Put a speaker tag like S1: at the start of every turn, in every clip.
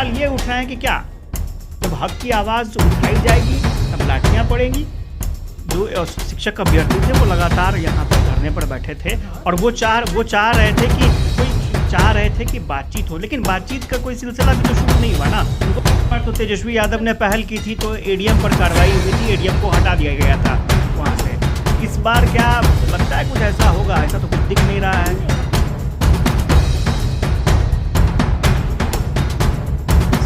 S1: सवाल ये उठ रहे हैं कि क्या जब हक की आवाज़ उठाई जाएगी तब लाठियाँ पड़ेंगी। जो शिक्षक अभ्यर्थी थे वो लगातार यहाँ पर धरने पर बैठे थे और वो चाह रहे थे कि बातचीत हो, लेकिन बातचीत का कोई सिलसिला भी तो शुरू नहीं हुआ ना। तो तेजस्वी यादव ने पहल की थी तो एडीएम पर कार्रवाई हुई थी, एडीएम को हटा दिया गया था वहाँ से। इस बार क्या लगता है कुछ ऐसा होगा? ऐसा तो कुछ दिख नहीं रहा है।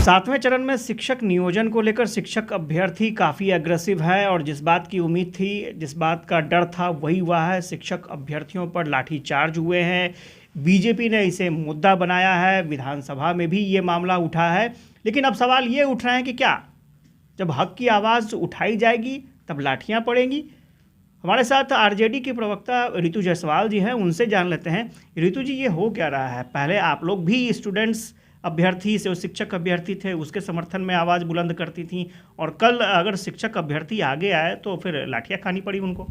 S1: 7वें चरण में शिक्षक नियोजन को लेकर शिक्षक अभ्यर्थी काफ़ी एग्रेसिव है और जिस बात की उम्मीद थी, जिस बात का डर था वही हुआ है। शिक्षक अभ्यर्थियों पर लाठीचार्ज हुए हैं। बीजेपी ने इसे मुद्दा बनाया है, विधानसभा में भी ये मामला उठा है। लेकिन अब सवाल ये उठ रहे हैं कि क्या जब हक की आवाज़ उठाई जाएगी तब लाठियाँ पड़ेंगी? हमारे साथ आरजेडी के प्रवक्ता रितु जायसवाल जी हैं, उनसे जान लेते हैं। रितु जी, ये हो क्या रहा है? पहले आप लोग भी स्टूडेंट्स अभ्यर्थी से शिक्षक अभ्यर्थी थे, उसके समर्थन में आवाज़ बुलंद करती थी, और कल अगर शिक्षक अभ्यर्थी आगे आए तो फिर लाठियाँ खानी पड़ी उनको।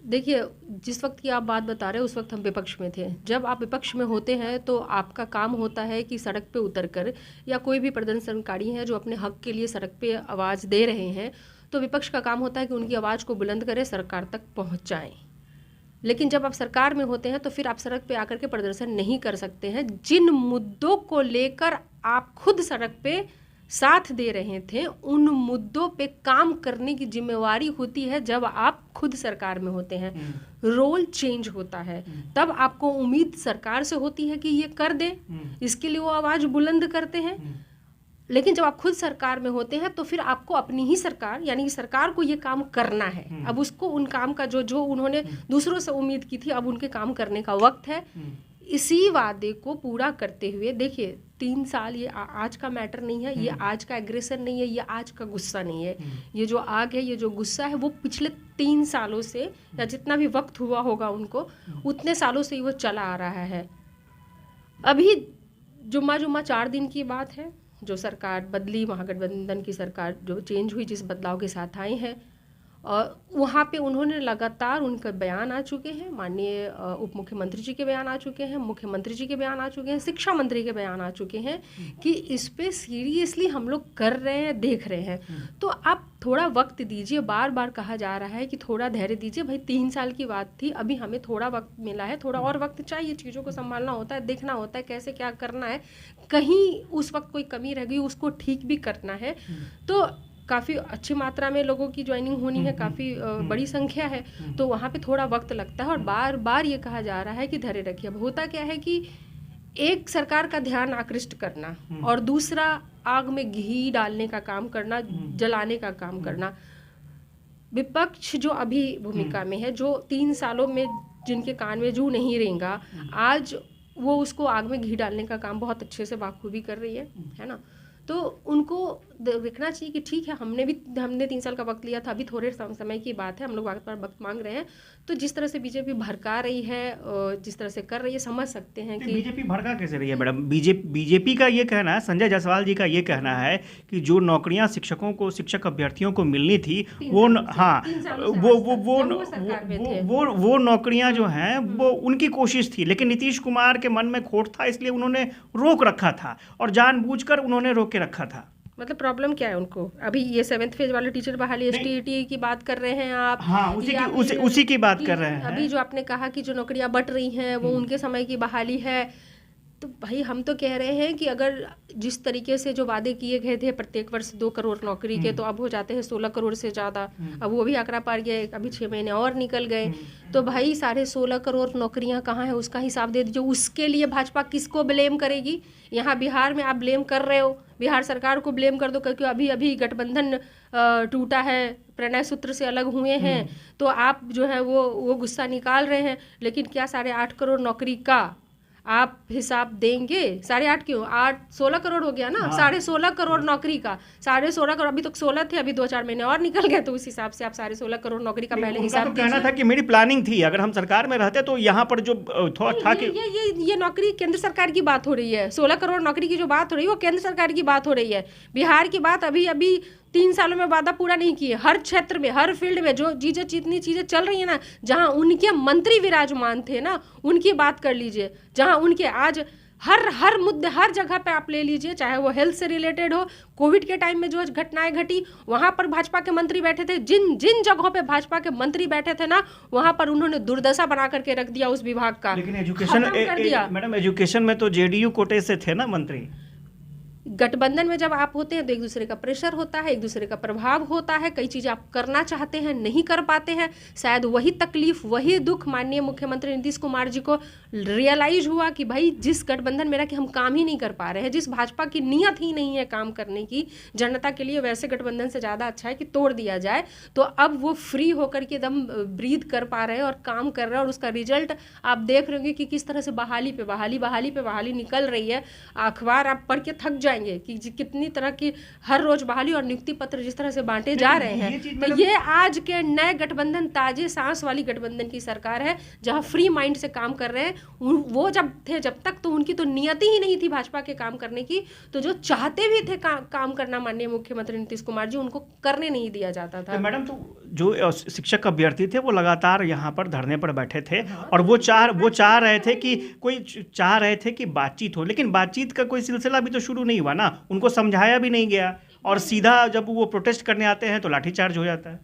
S2: देखिए, जिस वक्त की आप बात बता रहे हैं उस वक्त हम विपक्ष में थे। जब आप विपक्ष में होते हैं तो आपका काम होता है कि सड़क पे उतरकर, या कोई भी प्रदर्शनकारी हैं जो अपने हक के लिए सड़क पे आवाज़ दे रहे हैं, तो विपक्ष का काम होता है कि उनकी आवाज़ को बुलंद करें, सरकार तक पहुँचाएँ। लेकिन जब आप सरकार में होते हैं तो फिर आप सड़क पे आकर के प्रदर्शन नहीं कर सकते हैं। जिन मुद्दों को लेकर आप खुद सड़क पे साथ दे रहे थे, उन मुद्दों पे काम करने की जिम्मेवारी होती है जब आप खुद सरकार में होते हैं। रोल चेंज होता है, तब आपको उम्मीद सरकार से होती है कि ये कर दे, इसके लिए वो आवाज़ बुलंद करते हैं। लेकिन जब आप खुद सरकार में होते हैं तो फिर आपको अपनी ही सरकार, यानी कि सरकार को ये काम करना है। अब उसको उन काम का जो उन्होंने दूसरों से उम्मीद की थी, अब उनके काम करने का वक्त है। इसी वादे को पूरा करते हुए देखिए, 3 साल ये आज का मैटर नहीं है, ये आज का एग्रेशन नहीं है, ये आज का गुस्सा नहीं है। ये जो आग है, ये जो गुस्सा है, वो पिछले 3 सालों से, या जितना भी वक्त हुआ होगा उनको, उतने सालों से ही वो चला आ रहा है। अभी जुम्मा 4 दिन की बात है, जो सरकार बदली, महागठबंधन की सरकार जो चेंज हुई, जिस बदलाव के साथ आए हैं, और वहाँ पे उन्होंने लगातार उनके बयान आ चुके हैं। माननीय उप मुख्यमंत्री जी के बयान आ चुके हैं, मुख्यमंत्री जी के बयान आ चुके हैं, शिक्षा मंत्री के बयान आ चुके हैं कि इस पे सीरियसली हम लोग कर रहे हैं, देख रहे हैं। तो आप थोड़ा वक्त दीजिए। बार बार कहा जा रहा है कि थोड़ा धैर्य दीजिए। भाई 3 साल की बात थी, अभी हमें थोड़ा वक्त मिला है, थोड़ा और वक्त चाहिए। चीज़ों को संभालना होता है, देखना होता है कैसे क्या करना है। कहीं उस वक्त कोई कमी रह गई, उसको ठीक भी करना है। तो काफ़ी अच्छी मात्रा में लोगों की ज्वाइनिंग होनी है, काफ़ी बड़ी संख्या है, तो वहाँ पे थोड़ा वक्त लगता है। और बार बार ये कहा जा रहा है कि धैर्य रखिए। अब होता क्या है कि एक सरकार का ध्यान आकृष्ट करना और दूसरा आग में घी डालने का काम करना, जलाने का काम करना। विपक्ष जो अभी भूमिका में है, जो 3 सालों में जिनके कान में जू नहीं रेंगा, आज वो उसको आग में घी डालने का काम बहुत अच्छे से बाखूबी कर रही है ना। तो उनको देखना चाहिए कि ठीक है, हमने 3 साल का वक्त लिया था, अभी थोड़े समय की बात है, हम लोग वक्त मांग रहे हैं। तो जिस तरह से बीजेपी भड़का रही है, जिस तरह से कर रही है, समझ सकते हैं कि
S1: बीजेपी भड़का कैसे रही है मैडम। बीजेपी का ये कहना है, संजय जायसवाल जी का ये कहना है कि जो नौकरियां शिक्षकों को, शिक्षक अभ्यर्थियों को मिलनी थी, वो वो नौकरियां जो हैं वो उनकी कोशिश थी, लेकिन नीतीश कुमार के मन में खोट था, इसलिए उन्होंने रोक रखा था और जानबूझकर उन्होंने रोक के रखा था।
S2: मतलब प्रॉब्लम क्या है उनको? अभी ये 7th फेज वाले टीचर बहाली STET की बात कर रहे हैं आप?
S1: हाँ, उसी की बात कर रहे हैं।
S2: अभी जो आपने कहा कि जो नौकरियां बट रही हैं वो उनके समय की बहाली है। तो भाई हम तो कह रहे हैं कि अगर जिस तरीके से जो वादे किए गए थे प्रत्येक वर्ष 2 करोड़ नौकरी के, तो अब हो जाते हैं 16 करोड़ से ज़्यादा। अब वो भी आंकड़ा पार गया, अभी 6 महीने और निकल गए। तो भाई 16.5 करोड़ नौकरियां कहाँ है, उसका हिसाब दे दीजिए। उसके लिए भाजपा किसको ब्लेम करेगी? यहाँ बिहार में आप ब्लेम कर रहे हो, बिहार सरकार को ब्लेम कर दो, क्योंकि अभी गठबंधन टूटा है, प्रणय सूत्र से अलग हुए हैं, तो आप जो है वो गुस्सा निकाल रहे हैं। लेकिन क्या 8.5 करोड़ नौकरी का आप हिसाब देंगे? 8.5 क्यों, 16 करोड़ हो गया ना। 16.5 करोड़ नौकरी का 16.5 करोड़, अभी तक 16 थे, अभी 2-4 महीने और निकल गए, तो उस हिसाब से आप 16.5 करोड़ नौकरी का पहले हिसाब दीजिए।
S1: कहना था कि मेरी प्लानिंग थी, अगर हम सरकार में रहते तो यहाँ पर जो था कि
S2: ये नौकरी केंद्र सरकार की बात हो रही है। 16 करोड़ नौकरी की जो बात हो रही है वो केंद्र सरकार की बात हो रही है। बिहार की बात अभी 3 सालों में वादा पूरा नहीं किए। हर क्षेत्र में, हर फील्ड में जो जितनी चीज़ें चल रही है ना, जहाँ उनके मंत्री विराजमान थे ना, उनकी बात कर लीजिए। जहाँ उनके आज हर मुद्दे, हर जगह पे आप ले लीजिए, चाहे वो हेल्थ से रिलेटेड हो, कोविड के टाइम में जो घटनाएं घटी वहां पर भाजपा के मंत्री बैठे थे, जिन जिन जगहों पे भाजपा के मंत्री बैठे थे ना, वहां पर उन्होंने दुर्दशा बना करके रख दिया उस विभाग का,
S1: लेकिन एजुकेशन
S2: कर दिया।
S1: मैडम एजुकेशन में तो जेडीयू कोटे से थे ना मंत्री।
S2: गठबंधन में जब आप होते हैं तो एक दूसरे का प्रेशर होता है, एक दूसरे का प्रभाव होता है, कई चीज़ें आप करना चाहते हैं नहीं कर पाते हैं। शायद वही तकलीफ, वही दुख माननीय मुख्यमंत्री नीतीश कुमार जी को रियलाइज हुआ कि भाई जिस गठबंधन में रह के हम काम ही नहीं कर पा रहे हैं, जिस भाजपा की नीयत ही नहीं है काम करने की जनता के लिए, वैसे गठबंधन से ज़्यादा अच्छा है कि तोड़ दिया जाए। तो अब वो फ्री होकर के एकदम ब्रीथ कर पा रहे हैं और काम कर रहे हैं, और उसका रिजल्ट आप देख रहे होंगे कि किस तरह से बहाली पे बहाली निकल रही है। अखबार आप पढ़ के थक जाएंगे कि कितनी तरह की हर रोज बहाली और नियुक्ति पत्र जिस तरह से बांटे जा रहे हैं। तो ये आज के नए गठबंधन, ताजे सांस वाली गठबंधन की सरकार है, जहां फ्री माइंड से काम कर रहे हैं। वो जब थे, जब तक तो उनकी तो नियति ही नहीं थी भाजपा के काम करने की, तो जो चाहते भी थे काम करना माननीय मुख्यमंत्री नीतीश कुमार जी, उनको करने नहीं दिया जाता था।
S1: तो मैडम, तो जो शिक्षक अभ्यर्थी थे वो लगातार यहाँ पर धरने पर बैठे थे, और वो चाह रहे थे कि बातचीत हो, लेकिन बातचीत का कोई सिलसिला भी तो शुरू नहीं हुआ ना, उनको समझाया भी नहीं गया, और सीधा जब वो प्रोटेस्ट करने आते हैं तो लाठीचार्ज हो जाता है।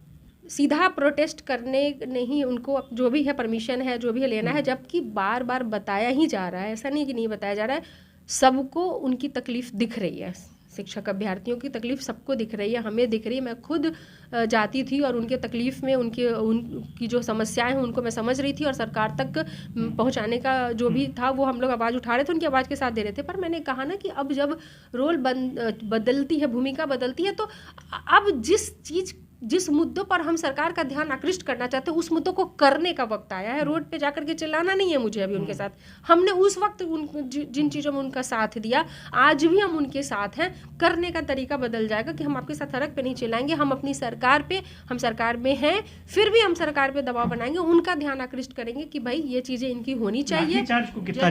S2: सीधा प्रोटेस्ट करने नहीं, उनको जो भी है परमिशन है, जो भी है लेना है, जबकि बार बार बताया ही जा रहा है, ऐसा नहीं कि नहीं बताया जा रहा है। सबको उनकी तकलीफ दिख रही है, शिक्षक अभ्यर्थियों की तकलीफ सबको दिख रही है, हमें दिख रही है। मैं खुद जाती थी और उनके तकलीफ में उनकी जो समस्याएं हैं उनको मैं समझ रही थी, और सरकार तक पहुंचाने का जो भी था वो हम लोग आवाज़ उठा रहे थे, उनकी आवाज़ के साथ दे रहे थे। पर मैंने कहा ना कि अब जब रोल बदलती है, भूमिका बदलती है, तो अब जिस मुद्दों पर हम सरकार का ध्यान आकृष्ट करना चाहते हैं, उस मुद्दों को करने का वक्त आया है। रोड पे जाकर के चिल्लाना नहीं है मुझे अभी उनके साथ। हमने उस वक्त जिन चीज़ों में उनका साथ दिया, आज भी हम उनके साथ हैं। करने का तरीका बदल जाएगा कि हम आपके साथ सड़क पे नहीं चिल्लाएंगे, हम अपनी सरकार पे, हम सरकार में हैं, फिर भी हम सरकार पे दबाव बनाएंगे, उनका ध्यान आकृष्ट करेंगे कि भाई ये चीज़ें इनकी होनी चाहिए।
S1: को कितना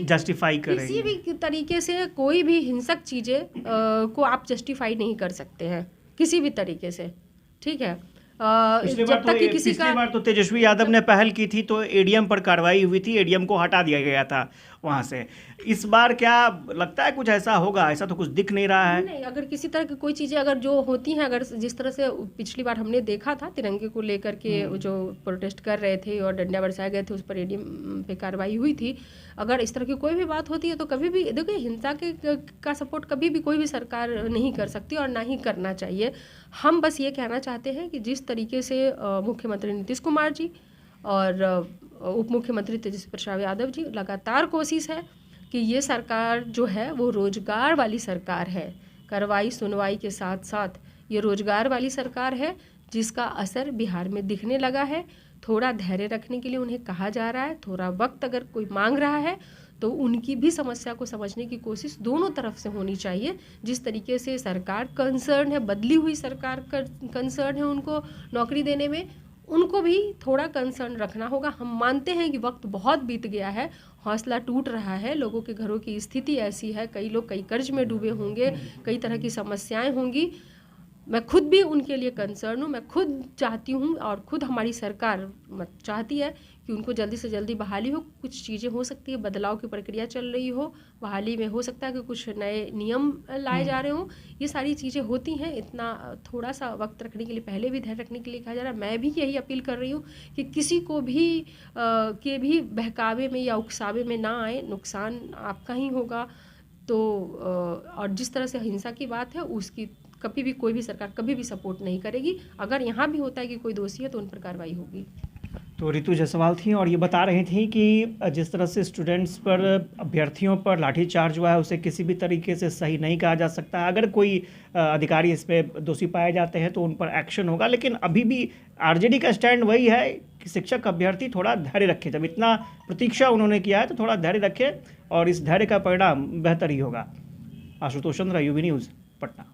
S1: जस्टिफाई करेंगे?
S2: किसी भी तरीके से कोई भी हिंसक चीज़ें को आप जस्टिफाई नहीं कर सकते हैं किसी भी तरीके से, ठीक है। जब तक कि किसी का,
S1: पिछली बार तो तेजस्वी यादव ने पहल की थी तो एडीएम पर कार्रवाई हुई थी, एडीएम को हटा दिया गया था वहां से। इस बार क्या लगता है कुछ ऐसा होगा? ऐसा तो कुछ दिख नहीं रहा है।
S2: नहीं, अगर किसी तरह की कोई चीज़ें अगर जो होती हैं, अगर जिस तरह से पिछली बार हमने देखा था तिरंगे को लेकर के जो प्रोटेस्ट कर रहे थे और डंडा बरसाए गए थे, उस पर एडीएम पे कार्रवाई हुई थी। अगर इस तरह की कोई भी बात होती है तो कभी भी देखिए, हिंसा का सपोर्ट कभी भी कोई भी सरकार नहीं कर सकती और ना ही करना चाहिए। हम बस ये कहना चाहते हैं कि जिस तरीके से मुख्यमंत्री नीतीश कुमार जी और उप मुख्यमंत्री तेजस्वी प्रसाद यादव जी लगातार कोशिश है कि ये सरकार जो है वो रोजगार वाली सरकार है। कार्रवाई सुनवाई के साथ साथ ये रोजगार वाली सरकार है, जिसका असर बिहार में दिखने लगा है। थोड़ा धैर्य रखने के लिए उन्हें कहा जा रहा है, थोड़ा वक्त अगर कोई मांग रहा है तो उनकी भी समस्या को समझने की कोशिश दोनों तरफ से होनी चाहिए। जिस तरीके से सरकार कंसर्न है, बदली हुई सरकार कंसर्न है उनको नौकरी देने में, उनको भी थोड़ा कंसर्न रखना होगा। हम मानते हैं कि वक्त बहुत बीत गया है, हौसला टूट रहा है, लोगों के घरों की स्थिति ऐसी है, कई लोग कई कर्ज में डूबे होंगे, कई तरह की समस्याएं होंगी। मैं खुद भी उनके लिए कंसर्न हूँ, मैं खुद चाहती हूँ और खुद हमारी सरकार चाहती है कि उनको जल्दी से जल्दी बहाली हो। कुछ चीज़ें हो सकती है, बदलाव की प्रक्रिया चल रही हो, बहाली में हो सकता है कि कुछ नए नियम लाए जा रहे हों, ये सारी चीज़ें होती हैं। इतना थोड़ा सा वक्त रखने के लिए, पहले भी धैर्य रखने के लिए कहा जा रहा है। मैं भी यही अपील कर रही हूँ कि किसी को भी के भी बहकावे में या उकसावे में ना आए, नुकसान आपका ही होगा। तो और जिस तरह से हिंसा की बात है, उसकी कभी भी कोई भी सरकार कभी भी सपोर्ट नहीं करेगी। अगर यहाँ भी होता है कि कोई दोषी है तो उन पर कार्रवाई होगी।
S1: तो रितु जायसवाल थी और ये बता रही थी कि जिस तरह से स्टूडेंट्स पर, अभ्यर्थियों पर लाठीचार्ज हुआ है, उसे किसी भी तरीके से सही नहीं कहा जा सकता। अगर कोई अधिकारी इस पर दोषी पाए जाते हैं तो उन पर एक्शन होगा, लेकिन अभी भी आरजेडी का स्टैंड वही है कि शिक्षक अभ्यर्थी थोड़ा धैर्य रखे। जब इतना प्रतीक्षा उन्होंने किया है तो थोड़ा धैर्य रखे और इस धैर्य का परिणाम बेहतर ही होगा। आशुतोष चंद्र, यूबी न्यूज़, पटना।